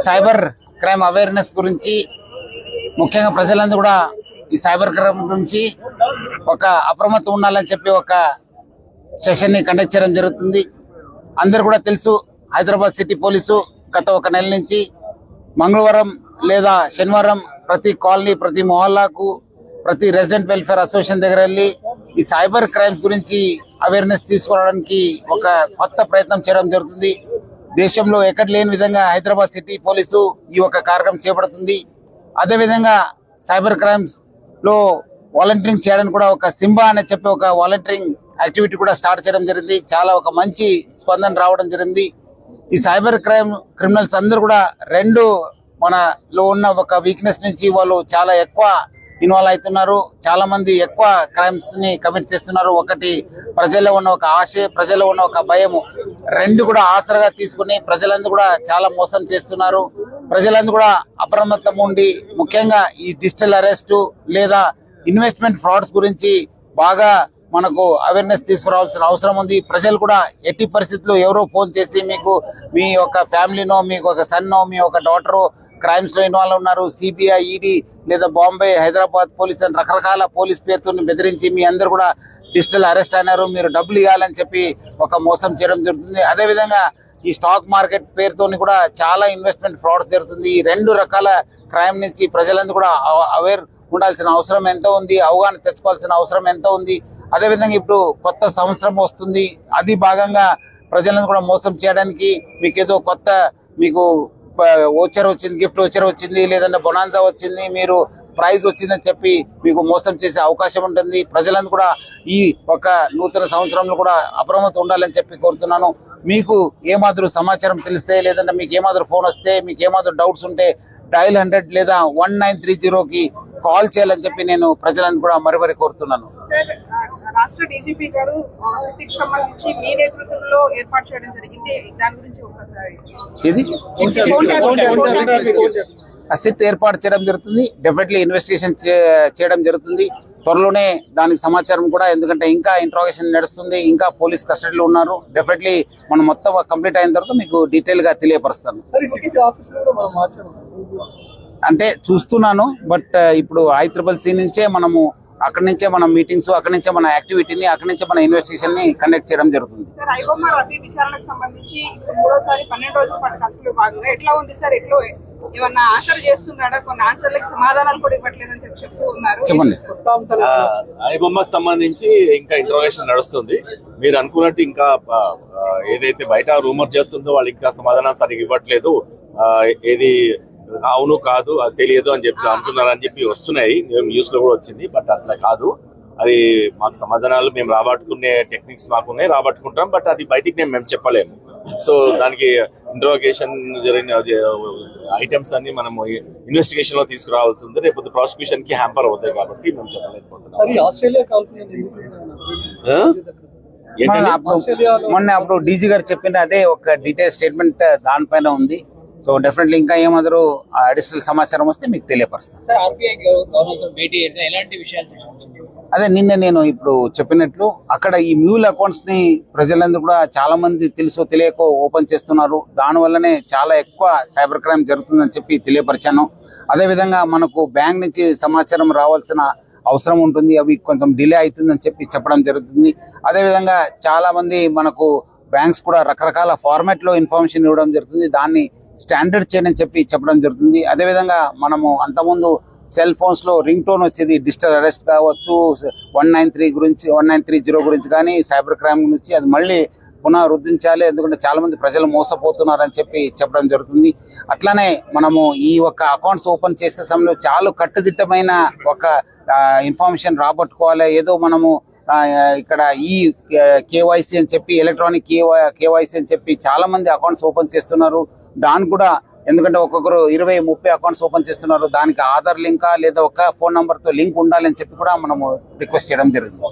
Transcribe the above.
Cyber crime awareness గురించి ముఖ్యంగా ప్రజలందరూ కూడా ఈ సైబర్ క్రైమ్ గురించి ఒక అప్రమత్తం ఉండాలని చెప్పి ఒక సెషన్ ని కండక్ట్ చేయడం జరుగుతుంది. అందరు కూడా తెలుసు, హైదరాబాద్ సిటీ పోలీసు గత ఒక నెల నుంచి మంగళవారం లేదా శనివారం ప్రతి కాలనీ, ప్రతి మొహల్లాకు, ప్రతి రెసిడెంట్ వెల్ఫేర్ అసోసియేషన్ దగ్గర వెళ్ళి ఈ సైబర్ క్రైమ్స్ గురించి అవేర్నెస్ తీసుకోవడానికి ఒక కొత్త ప్రయత్నం చేయడం జరుగుతుంది. దేశంలో ఎక్కడ లేని విధంగా హైదరాబాద్ సిటీ పోలీసు ఈ ఒక కార్యక్రమం చేపడుతుంది. అదేవిధంగా సైబర్ క్రైమ్స్ లో వాలంటీరింగ్ చేయడానికి కూడా ఒక సింబా అని చెప్పి ఒక వాలంటీరింగ్ యాక్టివిటీ కూడా స్టార్ట్ చేయడం జరిగింది. చాలా ఒక మంచి స్పందన రావడం జరిగింది. ఈ సైబర్ క్రైమ్ క్రిమినల్స్ అందరూ కూడా రెండు మనలో ఉన్న ఒక వీక్నెస్ నుంచి వాళ్ళు చాలా ఎక్కువ ఇన్వాల్వ్ అవుతున్నారు. చాలా మంది ఎక్కువ క్రైమ్స్ ని కమిట్ చేస్తున్నారు. ఒకటి ప్రజల్లో ఉన్న ఒక ఆశ, ప్రజల్లో ఉన్న ఒక భయము, రెండు కూడా ఆసరగా తీసుకుని ప్రజలందరూ కూడా చాలా మోసం చేస్తున్నారు. ప్రజలందరూ కూడా అప్రమత్తం ఉండి ముఖ్యంగా ఈ డిజిటల్ అరెస్టు లేదా ఇన్వెస్ట్మెంట్ ఫ్రాడ్స్ గురించి బాగా మనకు అవేర్నెస్ తీసుకురావాల్సిన అవసరం ఉంది. ప్రజలు కూడా ఎట్టి పరిస్థితుల్లో ఎవరో ఫోన్ చేసి మీకు మీ యొక్క ఫ్యామిలీనో, మీకు ఒక సన్నో, మీ ఒక డాటరో క్రైమ్స్ లో ఇన్వాల్వ్ ఉన్నారు, సిబిఐ, ఈడీ లేదా బాంబే, హైదరాబాద్ పోలీస్ అని రకరకాల పోలీస్ పేరుతో బెదిరించి మీ అందరు కూడా డిజిటల్ అరెస్ట్ అయినారు, మీరు డబ్బులు ఇవ్వాలని చెప్పి ఒక మోసం చేయడం జరుగుతుంది. అదేవిధంగా ఈ స్టాక్ మార్కెట్ పేరుతో కూడా చాలా ఇన్వెస్ట్మెంట్ ఫ్రాడ్స్ జరుగుతుంది. ఈ రెండు రకాల క్రైమ్ నుంచి ప్రజలందరూ కూడా అవేర్ ఉండాల్సిన అవసరం ఎంతో ఉంది, అవగాహన తెచ్చుకోవాల్సిన అవసరం ఎంతో ఉంది. అదేవిధంగా ఇప్పుడు కొత్త సంవత్సరం వస్తుంది, అది భాగంగా ప్రజలను కూడా మోసం చేయడానికి మీకేదో కొత్త మీకు ఓచర్ వచ్చింది, గిఫ్ట్ ఓచర్ వచ్చింది, లేదంటే బొనాన్సా వచ్చింది, మీరు ప్రైజ్ వచ్చిందని చెప్పి మీకు మోసం చేసే అవకాశం ఉంటుంది. ప్రజలందరూ కూడా ఈ ఒక నూతన సంవత్సరంలో కూడా అప్రమత్తం ఉండాలని చెప్పి కోరుతున్నాను. మీకు ఏమాత్రం సమాచారం తెలిస్తే, లేదంటే మీకు ఏమాత్రం ఫోన్ వస్తే, మీకు ఏమాత్రం డౌట్స్ ఉంటే డయల్ 100 లేదా 1930కి కాల్ చేయాలని చెప్పి నేను ప్రజలందరూ కూడా మరీ కోరుతున్నాను. రాష్ట్ర డీజీపీ గారు సిటీకి సంబంధించి మీ నేతృత్వంలో ఏర్పాటు చేయడం జరిగింది. దాని గురించి ఒకసారి సిట్ ఏర్పాటు చేయడం జరుగుతుంది. డెఫినెట్లీ ఇన్వెస్టిగేషన్ చేయడం జరుగుతుంది. త్వరలోనే దానికి సమాచారం కూడా, ఎందుకంటే ఇంకా ఇంట్రాగేషన్ నడుస్తుంది, ఇంకా పోలీస్ కస్టడీలో ఉన్నారు. డెఫినెట్లీ మనం మొత్తం కంప్లీట్ అయిన తర్వాత మీకు డీటెయిల్ గా తెలియపరుస్తాను. అంటే చూస్తున్నాను, బట్ ఇప్పుడు ICCC నుంచే మనము అక్కడి నుంచే మన మీటింగ్స్, అక్కడి నుంచే మన యాక్టివిటీని, అక్కడి నుంచే మన ఇన్వెస్టిగేషన్ ని కండక్ట్ చేయడం జరుగుతుంది. సార్, ఐబొమ్మ రద్దీ విచారణకు సంబంధించి మూడోసారి 12 రోజుల పాటు కస్టడీలో భాగంగా ఎట్లా ఉంది సార్? ఎట్లా ఏమన్నా ఆన్సర్ చేస్తున్నాడా? కొన్ని ఆన్సర్లకి సమాధానాలు కూడా ఇవ్వట్లేదని చెప్తూ ఉన్నారు. చెప్పండి. ఐబొమ్మకు సంబంధించి ఇంకా ఇంట్రోగేషన్ నడుస్తుంది. మీరు అనుకున్నట్టు ఇంకా ఏదైతే బయట రూమర్ చేస్తుందో వాళ్ళు ఇంకా సమాధానం సరిగ్గా ఇవ్వట్లేదు, ఏది అవును కాదు అది తెలియదు అని చెప్పి అంటున్నారని చెప్పి వస్తున్నాయి, న్యూస్ లో కూడా వచ్చింది. బట్ అట్లా కాదు, అది మాకు సమాధానాలు మేము రాబట్టుకునే టెక్నిక్స్ మాకున్నాయి, రాబట్టుకుంటాం. బట్ అది బయటికి మేము చెప్పలేము. సో దానికి ఇంట్రోగేషన్ జరిగిన ఐటమ్స్ అన్ని మనం ఇన్వెస్టిగేషన్ లో తీసుకురావాల్సి ఉంది. రేపు ప్రాసిక్యూషన్ కి హ్యాంపర్ అవుతాయి కాబట్టి మేము చెప్పలేకపోతున్నాం. మొన్న అప్పుడు డీజీ గారు చెప్పిన అదే ఒక డీటెయిల్ స్టేట్మెంట్ దానిపైన ఉంది. సో డెఫినెట్లీ ఇంకా ఏమాత్రం అడిషనల్ సమాచారం వస్తే మీకు తెలియపరుస్తాను. అదే నిన్న నేను ఇప్పుడు చెప్పినట్లు అక్కడ ఈ మ్యూల్ అకౌంట్స్ ని ప్రజలందరూ కూడా చాలా మంది తెలుసో తెలియకో ఓపెన్ చేస్తున్నారు. దానివల్లనే చాలా ఎక్కువ సైబర్ క్రైమ్ జరుగుతుందని చెప్పి తెలియపరిచాను. అదేవిధంగా మనకు బ్యాంక్ నుంచి సమాచారం రావాల్సిన అవసరం ఉంటుంది, అవి కొంచెం డిలే అవుతుందని చెప్పి చెప్పడం జరుగుతుంది. అదేవిధంగా చాలా మంది మనకు బ్యాంక్స్ కూడా రకరకాల ఫార్మాట్ లో ఇన్ఫర్మేషన్ ఇవ్వడం జరుగుతుంది, దాన్ని స్టాండర్డ్ చేయని చెప్పి చెప్పడం జరుగుతుంది. అదేవిధంగా మనము అంతకుముందు సెల్ ఫోన్స్ లో రింగ్ టోన్ వచ్చేది, డిజిటల్ అరెస్ట్ కావచ్చు, 1930 గురించి కానీ సైబర్ క్రైమ్ గురించి అది మళ్ళీ పునరుద్ధరించాలి, ఎందుకంటే చాలా మంది ప్రజలు మోసపోతున్నారని చెప్పి చెప్పడం జరుగుతుంది. అట్లానే మనము ఈ ఒక అకౌంట్స్ ఓపెన్ చేసే సమయంలో చాలా కట్టుదిట్టమైన ఒక ఇన్ఫర్మేషన్ రాబట్టుకోవాలి. ఏదో మనము ఇక్కడ ఈ కేవైసీ అని చెప్పి, ఎలక్ట్రానిక్ కేవైసీ అని చెప్పి చాలా మంది అకౌంట్స్ ఓపెన్ చేస్తున్నారు. దాని కూడా ఎందుకంటే ఒక్కొక్కరు 20-30 అకౌంట్స్ ఓపెన్ చేస్తున్నారు, దానికి ఆధార్ లింకా లేదా ఒక ఫోన్ నంబర్ తో లింక్ ఉండాలని చెప్పి కూడా మనము రిక్వెస్ట్ చేయడం జరుగుతుంది.